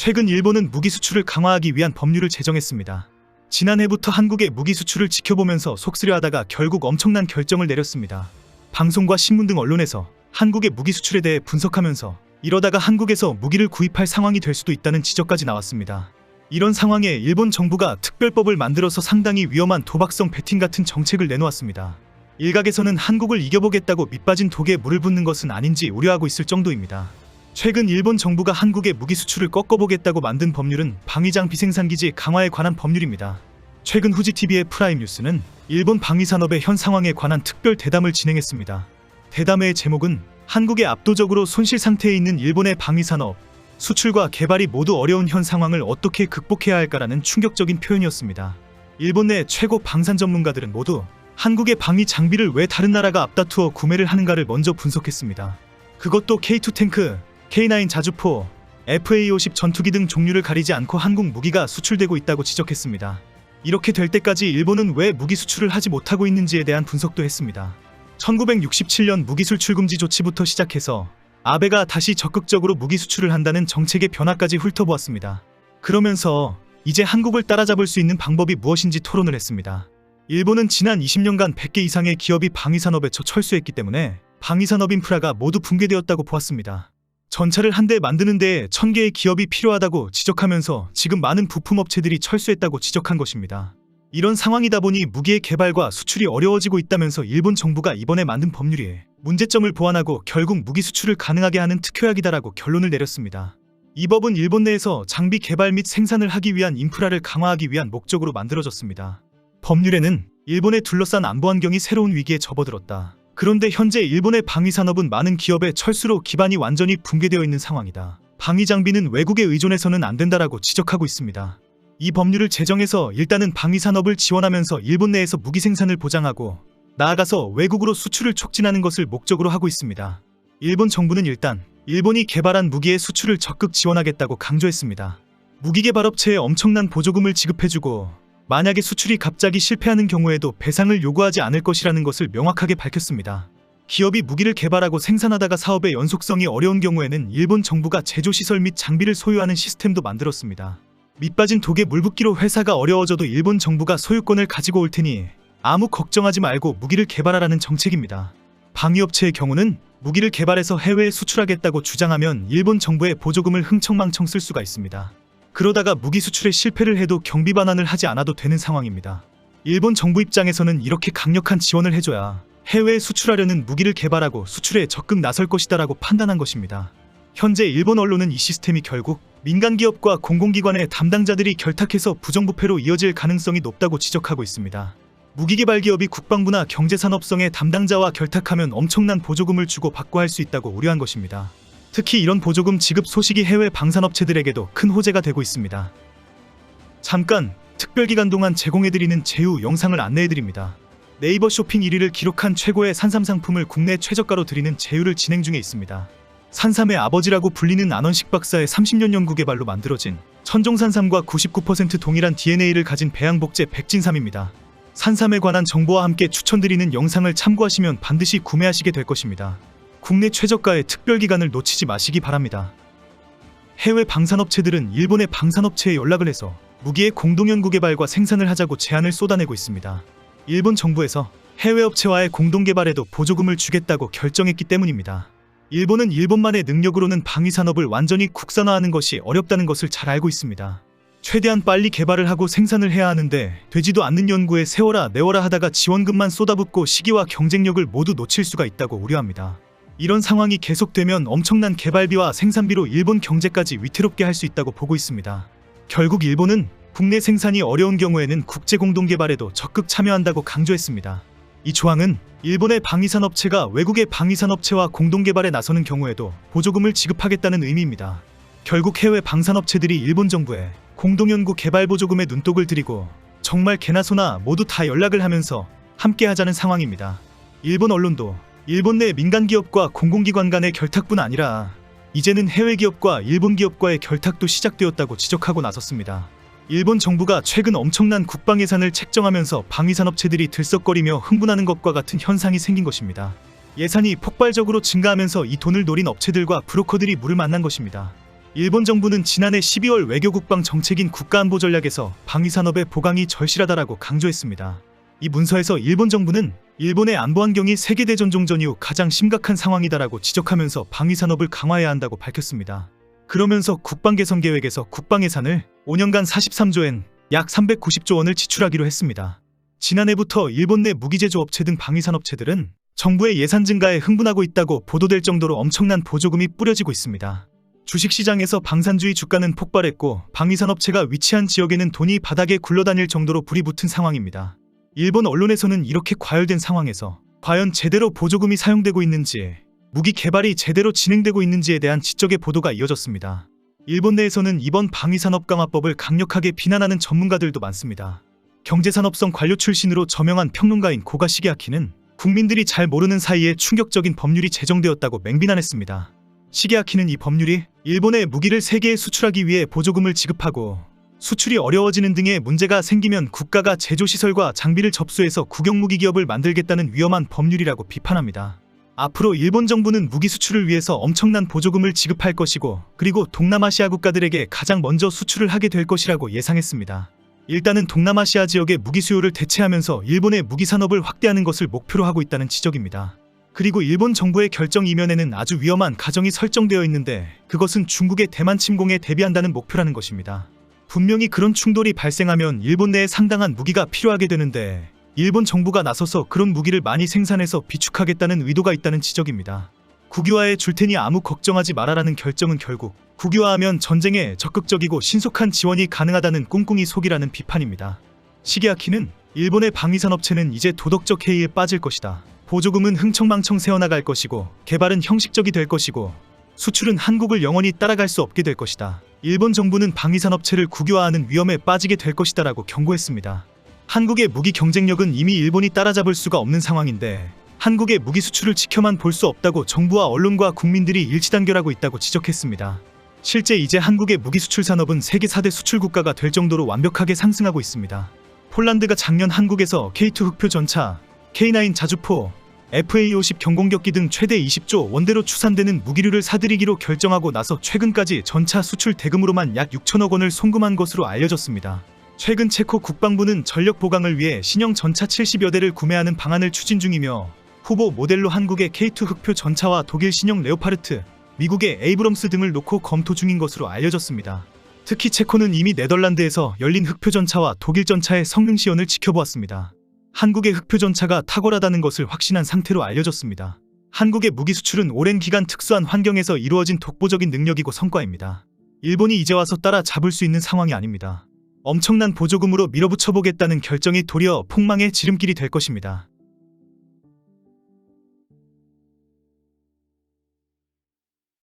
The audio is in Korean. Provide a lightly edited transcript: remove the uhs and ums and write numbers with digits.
최근 일본은 무기 수출을 강화하기 위한 법률을 제정했습니다. 지난해부터 한국의 무기 수출을 지켜보면서 속쓰려하다가 결국 엄청난 결정을 내렸습니다. 방송과 신문 등 언론에서 한국의 무기 수출에 대해 분석하면서 이러다가 한국에서 무기를 구입할 상황이 될 수도 있다는 지적까지 나왔습니다. 이런 상황에 일본 정부가 특별법을 만들어서 상당히 위험한 도박성 베팅 같은 정책을 내놓았습니다. 일각에서는 한국을 이겨보겠다고 밑빠진 독에 물을 붓는 것은 아닌지 우려하고 있을 정도입니다. 최근 일본 정부가 한국의 무기 수출을 꺾어보겠다고 만든 법률은 방위장비 생산기지 강화에 관한 법률입니다. 최근 후지TV의 프라임 뉴스는 일본 방위산업의 현 상황에 관한 특별 대담을 진행했습니다. 대담회의 제목은 한국의 압도적으로 손실 상태에 있는 일본의 방위산업, 수출과 개발이 모두 어려운 현 상황을 어떻게 극복해야 할까라는 충격적인 표현이었습니다. 일본 내 최고 방산 전문가들은 모두 한국의 방위 장비를 왜 다른 나라가 앞다투어 구매를 하는가를 먼저 분석했습니다. 그것도 K2 탱크, K9 자주포, FA-50 전투기 등 종류를 가리지 않고 한국 무기가 수출되고 있다고 지적했습니다. 이렇게 될 때까지 일본은 왜 무기 수출을 하지 못하고 있는지에 대한 분석도 했습니다. 1967년 무기 수출 금지 조치부터 시작해서 아베가 다시 적극적으로 무기 수출을 한다는 정책의 변화까지 훑어보았습니다. 그러면서 이제 한국을 따라잡을 수 있는 방법이 무엇인지 토론을 했습니다. 일본은 지난 20년간 100개 이상의 기업이 방위산업에 철수했기 때문에 방위산업 인프라가 모두 붕괴되었다고 보았습니다. 전차를 한 대 만드는 데에 1000개의 기업이 필요하다고 지적하면서 지금 많은 부품업체들이 철수했다고 지적한 것입니다. 이런 상황이다 보니 무기의 개발과 수출이 어려워지고 있다면서 일본 정부가 이번에 만든 법률이 문제점을 보완하고 결국 무기 수출을 가능하게 하는 특효약이다라고 결론을 내렸습니다. 이 법은 일본 내에서 장비 개발 및 생산을 하기 위한 인프라를 강화하기 위한 목적으로 만들어졌습니다. 법률에는 일본에 둘러싼 안보 환경이 새로운 위기에 접어들었다. 그런데 현재 일본의 방위산업은 많은 기업의 철수로 기반이 완전히 붕괴되어 있는 상황이다. 방위 장비는 외국에 의존해서는 안 된다라고 지적하고 있습니다. 이 법률을 제정해서 일단은 방위산업을 지원하면서 일본 내에서 무기 생산을 보장하고 나아가서 외국으로 수출을 촉진하는 것을 목적으로 하고 있습니다. 일본 정부는 일단 일본이 개발한 무기의 수출을 적극 지원하겠다고 강조했습니다. 무기 개발업체에 엄청난 보조금을 지급해주고 만약에 수출이 갑자기 실패하는 경우에도 배상을 요구하지 않을 것이라는 것을 명확하게 밝혔습니다. 기업이 무기를 개발하고 생산하다가 사업의 연속성이 어려운 경우에는 일본 정부가 제조시설 및 장비를 소유하는 시스템도 만들었습니다. 밑빠진 독에 물 붓기로 회사가 어려워져도 일본 정부가 소유권을 가지고 올 테니 아무 걱정하지 말고 무기를 개발하라는 정책입니다. 방위업체의 경우는 무기를 개발해서 해외에 수출하겠다고 주장하면 일본 정부의 보조금을 흥청망청 쓸 수가 있습니다. 그러다가 무기 수출에 실패를 해도 경비 반환을 하지 않아도 되는 상황입니다. 일본 정부 입장에서는 이렇게 강력한 지원을 해줘야 해외에 수출하려는 무기를 개발하고 수출에 적극 나설 것이다라고 판단한 것입니다. 현재 일본 언론은 이 시스템이 결국 민간기업과 공공기관의 담당자들이 결탁해서 부정부패로 이어질 가능성이 높다고 지적하고 있습니다. 무기개발기업이 국방부나 경제산업성의 담당자와 결탁하면 엄청난 보조금을 주고 받고 할 수 있다고 우려한 것입니다. 특히 이런 보조금 지급 소식이 해외 방산업체들에게도 큰 호재가 되고 있습니다. 잠깐 특별기간 동안 제공해드리는 제휴 영상을 안내해드립니다. 네이버 쇼핑 1위를 기록한 최고의 산삼 상품을 국내 최저가로 드리는 제휴를 진행 중에 있습니다. 산삼의 아버지라고 불리는 안원식 박사의 30년 연구 개발로 만들어진 천종산삼과 99% 동일한 DNA를 가진 배양복제 백진삼입니다. 산삼에 관한 정보와 함께 추천드리는 영상을 참고하시면 반드시 구매하시게 될 것입니다. 국내 최저가의 특별기간을 놓치지 마시기 바랍니다. 해외 방산업체들은 일본의 방산업체에 연락을 해서 무기의 공동연구 개발과 생산을 하자고 제안을 쏟아내고 있습니다. 일본 정부에서 해외 업체와의 공동개발에도 보조금을 주겠다고 결정했기 때문입니다. 일본은 일본만의 능력으로는 방위산업을 완전히 국산화하는 것이 어렵다는 것을 잘 알고 있습니다. 최대한 빨리 개발을 하고 생산을 해야 하는데 되지도 않는 연구에 세워라 내워라 하다가 지원금만 쏟아붓고 시기와 경쟁력을 모두 놓칠 수가 있다고 우려합니다. 이런 상황이 계속되면 엄청난 개발비와 생산비로 일본 경제까지 위태롭게 할 수 있다고 보고 있습니다. 결국 일본은 국내 생산이 어려운 경우에는 국제공동개발에도 적극 참여한다고 강조했습니다. 이 조항은 일본의 방위산업체가 외국의 방위산업체와 공동개발에 나서는 경우에도 보조금을 지급하겠다는 의미입니다. 결국 해외 방산업체들이 일본 정부에 공동연구 개발 보조금에 눈독을 들이고 정말 개나 소나 모두 다 연락을 하면서 함께 하자는 상황입니다. 일본 언론도 일본 내 민간기업과 공공기관 간의 결탁뿐 아니라 이제는 해외 기업과 일본 기업과의 결탁도 시작되었다고 지적하고 나섰습니다. 일본 정부가 최근 엄청난 국방 예산을 책정하면서 방위산업체들이 들썩거리며 흥분하는 것과 같은 현상이 생긴 것입니다. 예산이 폭발적으로 증가하면서 이 돈을 노린 업체들과 브로커들이 물을 만난 것입니다. 일본 정부는 지난해 12월 외교국방 정책인 국가안보전략에서 방위산업의 보강이 절실하다라고 강조했습니다. 이 문서에서 일본 정부는 일본의 안보 환경이 세계대전종전 이후 가장 심각한 상황이다라고 지적하면서 방위산업을 강화해야 한다고 밝혔습니다. 그러면서 국방개선 계획에서 국방 예산을 5년간 43조엔 약 390조 원을 지출하기로 했습니다. 지난해부터 일본 내 무기제조 업체 등 방위산업체들은 정부의 예산 증가에 흥분하고 있다고 보도될 정도로 엄청난 보조금이 뿌려지고 있습니다. 주식시장에서 방산주의 주가는 폭발했고 방위산업체가 위치한 지역에는 돈이 바닥에 굴러다닐 정도로 불이 붙은 상황입니다. 일본 언론에서는 이렇게 과열된 상황에서 과연 제대로 보조금이 사용되고 있는지, 무기 개발이 제대로 진행되고 있는지에 대한 지적의 보도가 이어졌습니다. 일본 내에서는 이번 방위산업 강화법을 강력하게 비난하는 전문가들도 많습니다. 경제산업성 관료 출신으로 저명한 평론가인 고가 시게아키는 국민들이 잘 모르는 사이에 충격적인 법률이 제정되었다고 맹비난했습니다. 시게아키는 이 법률이 일본에 무기를 세계에 수출하기 위해 보조금을 지급하고 수출이 어려워지는 등의 문제가 생기면 국가가 제조시설과 장비를 접수해서 국영무기 기업을 만들겠다는 위험한 법률이라고 비판합니다. 앞으로 일본 정부는 무기 수출을 위해서 엄청난 보조금을 지급할 것이고, 그리고 동남아시아 국가들에게 가장 먼저 수출을 하게 될 것이라고 예상했습니다. 일단은 동남아시아 지역의 무기 수요를 대체하면서 일본의 무기 산업을 확대하는 것을 목표로 하고 있다는 지적입니다. 그리고 일본 정부의 결정 이면에는 아주 위험한 가정이 설정되어 있는데, 그것은 중국의 대만 침공에 대비한다는 목표라는 것입니다. 분명히 그런 충돌이 발생하면 일본 내에 상당한 무기가 필요하게 되는데, 일본 정부가 나서서 그런 무기를 많이 생산해서 비축하겠다는 의도가 있다는 지적입니다. 국유화해 줄 테니 아무 걱정하지 말아라는 결정은 결국 국유화하면 전쟁에 적극적이고 신속한 지원이 가능하다는 꿍꿍이 속이라는 비판입니다. 시게아키는 일본의 방위산업체는 이제 도덕적 해이에 빠질 것이다. 보조금은 흥청망청 새어나갈 것이고, 개발은 형식적이 될 것이고, 수출은 한국을 영원히 따라갈 수 없게 될 것이다. 일본 정부는 방위산업체를 국유화하는 위험에 빠지게 될 것이다 라고 경고했습니다. 한국의 무기 경쟁력은 이미 일본이 따라잡을 수가 없는 상황인데, 한국의 무기 수출을 지켜만 볼 수 없다고 정부와 언론과 국민들이 일치단결하고 있다고 지적했습니다. 실제 이제 한국의 무기 수출 산업은 세계 4대 수출 국가가 될 정도로 완벽하게 상승하고 있습니다. 폴란드가 작년 한국에서 K2 흑표 전차, K9 자주포, FA-50 경공격기 등 최대 20조 원대로 추산되는 무기류를 사들이기로 결정하고 나서 최근까지 전차 수출 대금으로만 약 6천억 원을 송금한 것으로 알려졌습니다. 최근 체코 국방부는 전력 보강을 위해 신형 전차 70여 대를 구매하는 방안을 추진 중이며, 후보 모델로 한국의 K2 흑표 전차와 독일 신형 레오파르트, 미국의 에이브럼스 등을 놓고 검토 중인 것으로 알려졌습니다. 특히 체코는 이미 네덜란드에서 열린 흑표 전차와 독일 전차의 성능 시연을 지켜보았습니다. 한국의 흑표 전차가 탁월하다는 것을 확신한 상태로 알려졌습니다. 한국의 무기 수출은 오랜 기간 특수한 환경에서 이루어진 독보적인 능력이고 성과입니다. 일본이 이제 와서 따라잡을 수 있는 상황이 아닙니다. 엄청난 보조금으로 밀어붙여보겠다는 결정이 도리어 폭망의 지름길이 될 것입니다.